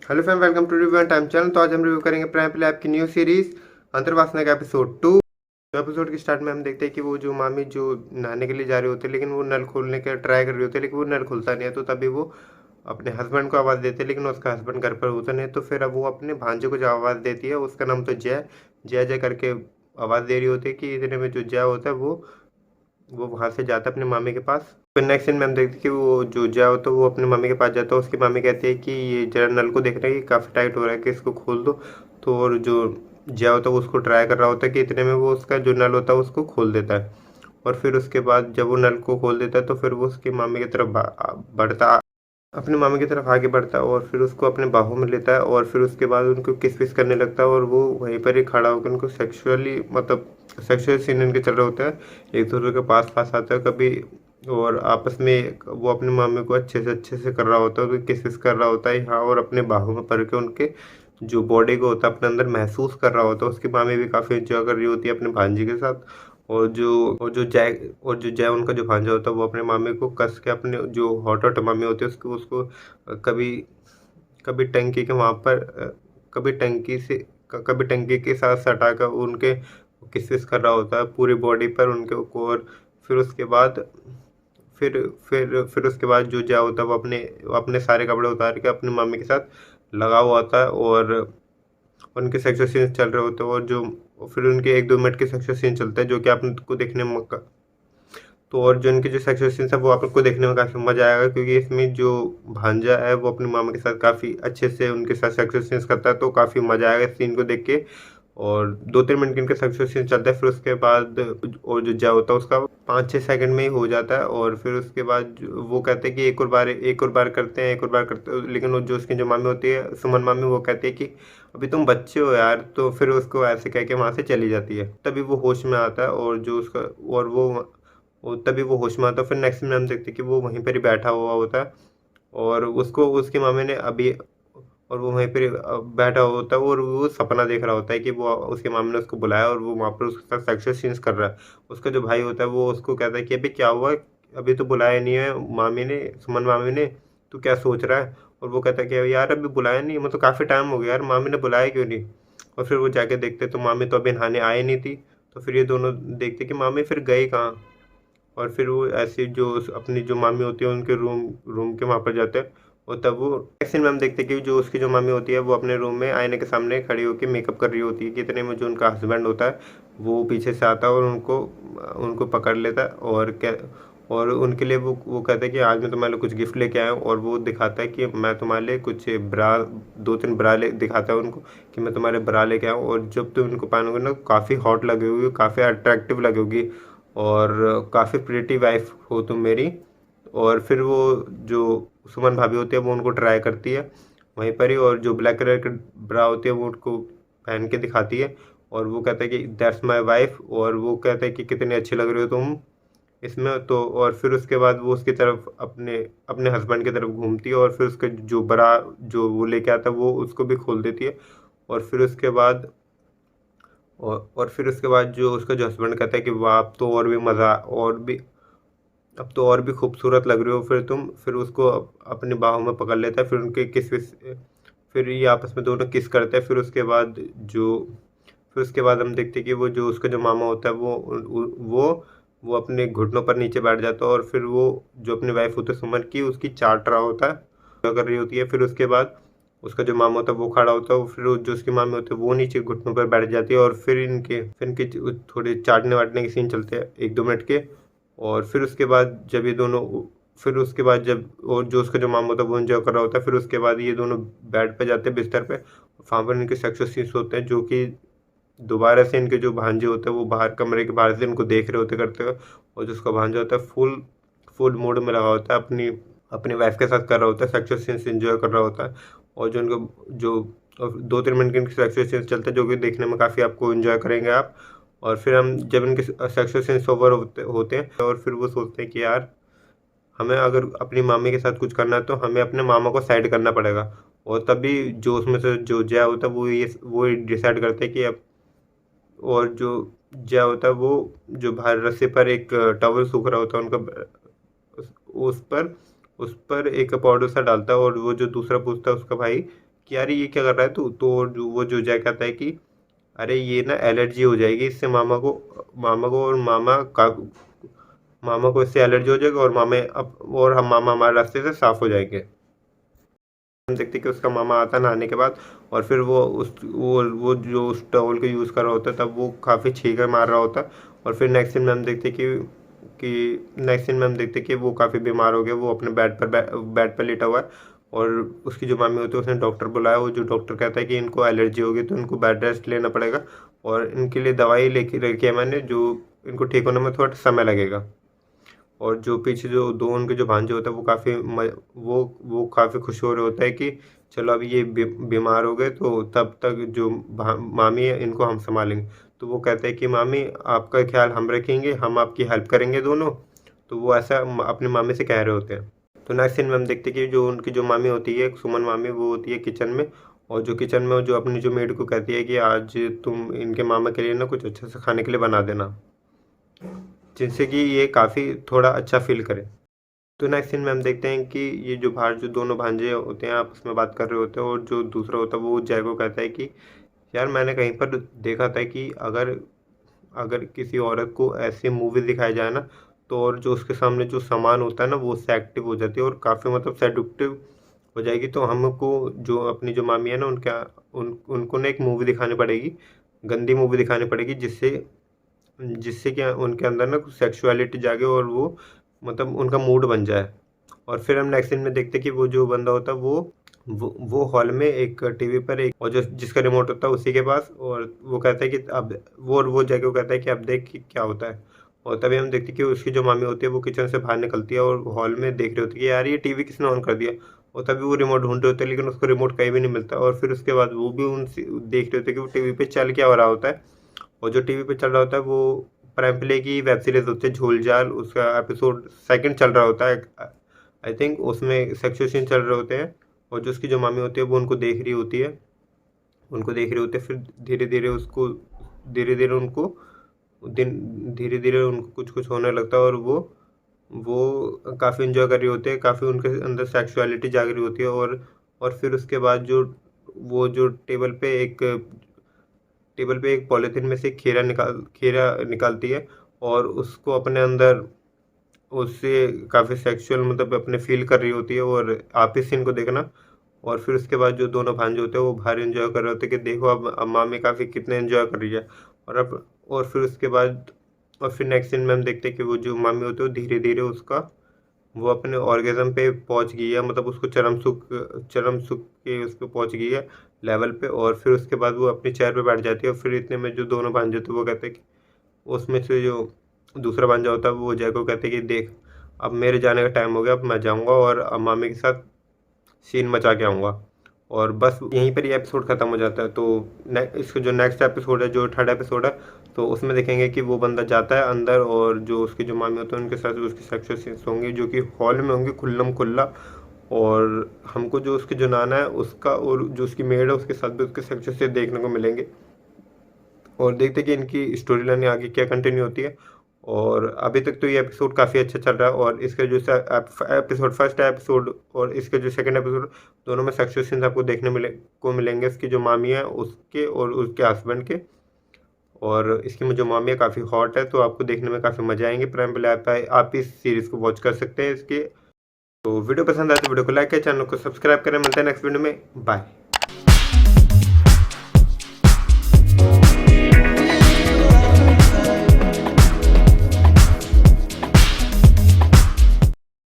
Hello friend, welcome to review and time channel. तो आज हम रिव्यू करेंगे प्राइम प्ले ऐप की न्यू सीरीज अंतर्वासना का एपिसोड 2। तो एपिसोड की स्टार्ट में हम देखते हैं कि वो जो मामी जो नहाने के लिए जा रहे होते हैं, लेकिन वो नल खोलने का ट्राई कर रहे होते हैं, लेकिन वो नल खुलता नहीं है। तो तभी वो अपने हस्बैंड को आवाज़ देते हैं, लेकिन उसका हस्बैंड घर पर होता नहीं। तो फिर अब वो अपने भांजे को जो आवाज़ देती है, उसका नाम तो जय जय जय करके आवाज़ दे रही होती है कि इतने में जो जय होता है वो वहाँ से जाता है अपने मामी के पास। फिर नेक्स्ट सीन में हम देखते हैं कि वो जो जया होता है वो अपनी मम्मी के पास जाता है। उसकी मम्मी कहती है कि ये जरा नल को देख रहे हैं कि काफ़ी टाइट हो रहा है, कि इसको खोल दो। तो और जो जया होता है वो उसको ट्राई कर रहा होता है कि इतने में वो उसका जो नल होता है उसको खोल देता है। और फिर उसके बाद जब वो नल को खोल देता है तो फिर वो उसकी मम्मी की तरफ बढ़ता अपनी मामी की तरफ आगे बढ़ता है और फिर उसको अपने बाहों में लेता है और फिर उसके बाद उनको किस विस करने लगता है। और वो वहीं पर ही खड़ा होकर उनको सेक्सुअली मतलब सेक्सुअल सीन इनके चल रहे होते हैं, एक दूसरे के पास पास आते हैं कभी। और आपस में वो अपनी मामी को अच्छे से कर रहा होता है, तो किस विस कर रहा होता है यहाँ, और अपने बाहों में पड़ के उनके जो बॉडी को होता है अपने अंदर महसूस कर रहा होता है। उसकी मामी भी काफ़ी इंजॉय कर रही होती है अपने भांजी के साथ। और जो जय उनका जो भांजा होता है वो अपने मामी को कस के अपने जो हॉट मामी होती है उसको उसको कभी कभी टंकी के वहाँ पर कभी टंकी से कभी टंकी के साथ सटाकर उनके किस किस कर रहा होता है पूरी बॉडी पर उनके को। और फिर उसके बाद फिर उसके बाद जो जय होता है वो अपने सारे कपड़े उतार के अपनी मम्मी के साथ लगा हुआ होता है। और उनके सेक्सुअल सीन चल रहे होते हैं, और जो फिर उनके 1-2 मिनट के सेक्सुअल सीन चलता है जो कि आपको देखने में तो और जो इनके जो सेक्सुअल सीन्स है वो आपको देखने में काफ़ी मज़ा आएगा, क्योंकि इसमें जो भांजा है वो अपनी मामा के साथ काफ़ी अच्छे से उनके साथ सेक्सुअल सीन्स करता है। तो काफ़ी मज़ा आएगा इस सीन को देख के। और 2-3 मिनट के इनके सेक्सुअल सीन चलता है, फिर उसके बाद और जो जा होता है उसका 5-6 सेकंड में ही हो जाता है। और फिर उसके बाद वो कहते हैं कि एक और बार करते हैं, एक और बार करते हैं। लेकिन वो जो उसकी जो मामी होती है सुमन मामी, वो कहती है कि अभी तुम बच्चे हो यार। तो फिर उसको ऐसे कह के वहाँ से चली जाती है। तभी वो होश में आता है और जो उसका और वो तभी वो होश में आता है। फिर नेक्स्ट में हम देखते हैं कि वो वहीं पर ही बैठा हुआ होता है और उसको उसकी मामी ने अभी और वो वहीं पर बैठा हुआ होता है और वो सपना देख रहा होता है कि वो उसकी मामी ने उसको बुलाया और वो वहाँ पर उसके साथ सेक्सुअल सीन्स कर रहा है। उसका जो भाई होता है वो उसको कहता है कि अभी क्या हुआ, अभी तो बुलाया नहीं है मामी ने, सुमन मामी ने, तू क्या सोच रहा है। और वो कहता है कि यार अभी बुलाया नहीं, मतलब काफ़ी टाइम हो गया यार, मामी ने बुलाया क्यों नहीं। और फिर वो जाके देखते तो मामी तो अभी नहाने आई नहीं थी। तो फिर ये दोनों देखते कि मामी फिर गई कहाँ। और फिर वो ऐसे जो अपनी जो मामी होती है उनके रूम रूम के वहाँ पर जाते हैं। और तब वो नेक्स्ट सीन में हम देखते हैं कि जो उसकी जो मामी होती है वो अपने रूम में आईने के सामने खड़ी होकर मेकअप कर रही होती है, कि इतने में जो उनका हस्बैंड होता है वो पीछे से आता है और उनको उनको पकड़ लेता है। और उनके लिए वो कहता है कि आज मैं तुम्हारे लिए कुछ गिफ्ट लेके आया हूँ। और वो दिखाता है कि मैं तुम्हारे लिए कुछ ब्रा 2-3 ब्रा ले दिखाता है उनको कि मैं तुम्हारे ब्रा लेके आया हूँ। और जब तुम इनको पहनोगे ना काफ़ी हॉट लगेगी, काफ़ी अट्रैक्टिव लगेगी और काफ़ी प्रिटी वाइफ हो तुम मेरी। और फिर वो जो सुमन भाभी होती है वो उनको ट्राई करती है वहीं पर ही, और जो ब्लैक कलर की ब्रा होती है वो उनको पहन के दिखाती है। और वो कहता है कि दैट्स माय वाइफ, और वो कहता है कि कितनी अच्छी लग रही हो तुम इसमें। तो और फिर उसके बाद वो उसकी तरफ अपने अपने हस्बैंड की तरफ घूमती है और फिर उसके जो ब्रा जो वो लेके आता है वो उसको भी खोल देती है। और फिर उसके बाद और फिर उसके बाद जो उसका जो हस्बैंड कहता है कि वाह अब तो और भी मज़ा और भी अब तो और भी खूबसूरत लग रही हो फिर तुम। फिर उसको अपनी बाहों में पकड़ लेता है, फिर उनके किस विस फिर ये आपस में दोनों किस करते हैं। फिर उसके बाद हम देखते हैं कि वो जो उसका जो मामा होता है वो अपने घुटनों पर नीचे बैठ जाता है और फिर वो जो अपनी वाइफ होती है सुमन की उसकी चाट रहा होता है, क्या कर रही होती है। फिर उसके बाद उसका जो मामा होता है वो खड़ा होता है, फिर जो उसकी मामी होती है वो नीचे घुटनों पर बैठ जाती है। और फिर इनके थोड़े चाटने वाटने के सीन चलते हैं 1-2 मिनट के। और फिर उसके बाद जब ये दोनों फिर उसके बाद जब और जो उसका जो मामा होता है वो एंजॉय कर रहा होता है, फिर उसके बाद ये दोनों बेड पे जाते हैं बिस्तर पे। वहाँ पर इनके सेक्सुअल सीन्स होते हैं जो कि दोबारा से इनके जो भांजे होते हैं वो बाहर कमरे के बाहर से इनको देख रहे होते करते हुए। और जो उसका भांजा होता है फुल फुल मूड में लगा होता है, अपनी अपनी वाइफ के साथ कर रहा होता है, सेक्सुअल सीन्स एंजॉय कर रहा होता है। और जो इनको जो 2-3 मिनट के इनके सेक्सुअल सीन्स चलते हैं जो कि देखने में काफ़ी आपको एंजॉय करेंगे आप। और फिर हम जब इनके सेक्सुअल सीन्स ओवर होते हैं और फिर वो सोचते हैं कि यार हमें अगर अपनी मामी के साथ कुछ करना है तो हमें अपने मामा को साइड करना पड़ेगा। और तभी जो उसमें से जो जय होता है वो डिसाइड करते हैं कि अब और जो जय होता है वो जो बाहर रस्सी पर एक टॉवल सूख रहा होता है उनका उस उस पर एक पाउडर सा डालता है। और वो जो दूसरा पूछता है उसका भाई कि यार ये क्या कर रहा है तू, तो जो जय कहता है कि अरे ये ना एलर्जी हो जाएगी इससे, मामा को और मामा को इससे एलर्जी हो जाएगी, और मामा हमारे रास्ते से साफ हो जाएंगे। हम देखते कि उसका मामा आता है नहाने के बाद, और फिर वो जो उस टॉवल को यूज़ कर रहा होता है तब वो काफ़ी छींके मार रहा होता है। और फिर नेक्स्ट सीन में हम देखते कि वो काफ़ी बीमार हो गया, वो अपने बेड पर लेटा हुआ है, और उसकी जो मामी होती है उसने डॉक्टर बुलाया। वो जो डॉक्टर कहता है कि इनको एलर्जी होगी तो इनको बेड रेस्ट लेना पड़ेगा, और इनके लिए दवाई लेके रखी है मैंने, जो इनको ठीक होने में थोड़ा समय लगेगा। और जो पीछे जो दो उनके जो भांजे होते हैं वो वो काफ़ी खुश हो रहे होते हैं कि चलो अभी ये बीमार हो गए, तो तब तक जो मामी है इनको हम संभालेंगे। तो वो कहते हैं कि मामी आपका ख्याल हम रखेंगे, हम आपकी हेल्प करेंगे दोनों। तो वो ऐसा अपनी मामी से कह रहे होते हैं। तो नेक्स्ट सीन में हम देखते हैं कि जो उनकी जो मामी होती है, सुमन मामी, वो होती है किचन में। और जो किचन में जो अपनी जो मेड को कहती है कि आज तुम इनके मामा के लिए ना कुछ अच्छा सा खाने के लिए बना देना, जिससे कि ये काफ़ी थोड़ा अच्छा फील करे। तो नेक्स्ट सीन में हम देखते हैं कि ये जो बाहर जो दोनों भांजे होते हैं आपस में बात कर रहे होते हैं, और जो दूसरा होता है वो जय को कहता है कि यार मैंने कहीं पर देखा था कि अगर अगर किसी औरत को ऐसी मूवी दिखाई जाए ना, तो और जो उसके सामने जो सामान होता है ना वो उससे एक्टिव हो जाती है और काफ़ी मतलब सेडक्टिव हो जाएगी। तो हमको जो अपनी जो मामी है ना उनको ना एक मूवी दिखानी पड़ेगी, गंदी मूवी दिखानी पड़ेगी, जिससे जिससे क्या उनके अंदर ना कुछ सेक्सुअलिटी जागे और वो मतलब उनका मूड बन जाए। और फिर हम नेक्स्ट सीन में देखते हैं कि वो जो बंदा होता है वो हॉल में एक टीवी पर एक, और जो जिसका रिमोट होता है उसी के पास, और वो कहता है कि अब वो जगह कहता है कि अब देख कि क्या होता है। और तभी हम देखते हैं कि उसकी जो मामी होती है वो किचन से बाहर निकलती है और हॉल में देख रही होती है कि यार ये टीवी किसने ऑन कर दिया। और तभी वो रिमोट ढूंढ रहे होते हैं लेकिन उसको रिमोट कहीं भी नहीं मिलता। और फिर उसके बाद वो भी उन देख रहे होते हैं कि वो टीवी पे चल क्या हो रहा होता है। और जो टीवी पे चल रहा होता है वो प्राइम प्ले की वेब सीरीज होती है झोल झाल, उसका एपिसोड सेकंड चल रहा होता है। आई थिंक उसमें सेक्सुअल सीन चल रहे होते हैं, और जो उसकी जो मामी होती है वो उनको देख रही होती है। फिर धीरे धीरे उसको धीरे धीरे उनको दिन धीरे धीरे उनको कुछ कुछ होने लगता है, और वो काफ़ी इंजॉय कर रही होती है, काफ़ी उनके अंदर सेक्सुअलिटी जाग रही होती है। और फिर उसके बाद जो वो जो टेबल पे एक पॉलीथीन में से खीरा निकालती है, और उसको अपने अंदर उससे काफ़ी सेक्सुअल मतलब अपने फ़ील कर रही होती है। और आप इस सीन को देखना। और फिर उसके बाद जो दोनों भांजे होते हैं वो बाहर एंजॉय कर रहे होते हैं कि देखो अब मामी काफ़ी कितने एंजॉय कर रही है। और अब और फिर उसके बाद और फिर नेक्स्ट सीन में हम देखते हैं कि वो जो मामी होती है वो धीरे धीरे वो अपने ऑर्गेज़म पे पहुंच गई है, मतलब उसको चरम सुख के उस पे पहुंच गई है लेवल पे। और फिर उसके बाद वो अपनी चेयर पे बैठ जाती है, और फिर इतने में जो दोनों भांजे होते हैं वो कहते हैं कि उसमें से जो दूसरा भांजा होता है वो जय को कहते हैं कि देख अब मेरे जाने का टाइम हो गया, अब मैं जाऊँगा और अब मामी के साथ सीन मचा के आऊँगा। और बस यहीं पर ये एपिसोड ख़त्म हो जाता है। तो इसका जो नेक्स्ट एपिसोड है, जो थर्ड एपिसोड है, तो उसमें देखेंगे कि वो बंदा जाता है अंदर, और जो उसकी जो मामी होते हैं उनके साथ उसकी सेक्सुअल सीन्स होंगे जो कि हॉल में होंगे खुल्लम खुल्ला। और हमको जो उसके जो नाना है उसका और जो उसकी मेड है उसके साथ भी उसके सेक्सुअल सीन देखने को मिलेंगे। और देखते हैं कि इनकी स्टोरी लाइन आगे क्या कंटिन्यू होती है। और अभी तक तो ये एपिसोड काफ़ी अच्छा चल रहा है, और इसका जो एपिसोड फर्स्ट एपिसोड और इसके जो सेकंड एपिसोड, दोनों में सेक्सुअल सीन्स आपको देखने मिलेंगे इसकी जो मामी है उसके और उसके हस्बैंड के। और इसकी जो मामी है काफ़ी हॉट है, तो आपको देखने में काफ़ी मजा आएंगे। प्राइम पे आप इस सीरीज़ को वॉच कर सकते हैं इसके। तो वीडियो पसंद आए तो वीडियो को लाइक करें, चैनल को सब्सक्राइब करें। मिलते हैं नेक्स्ट वीडियो में, बाय।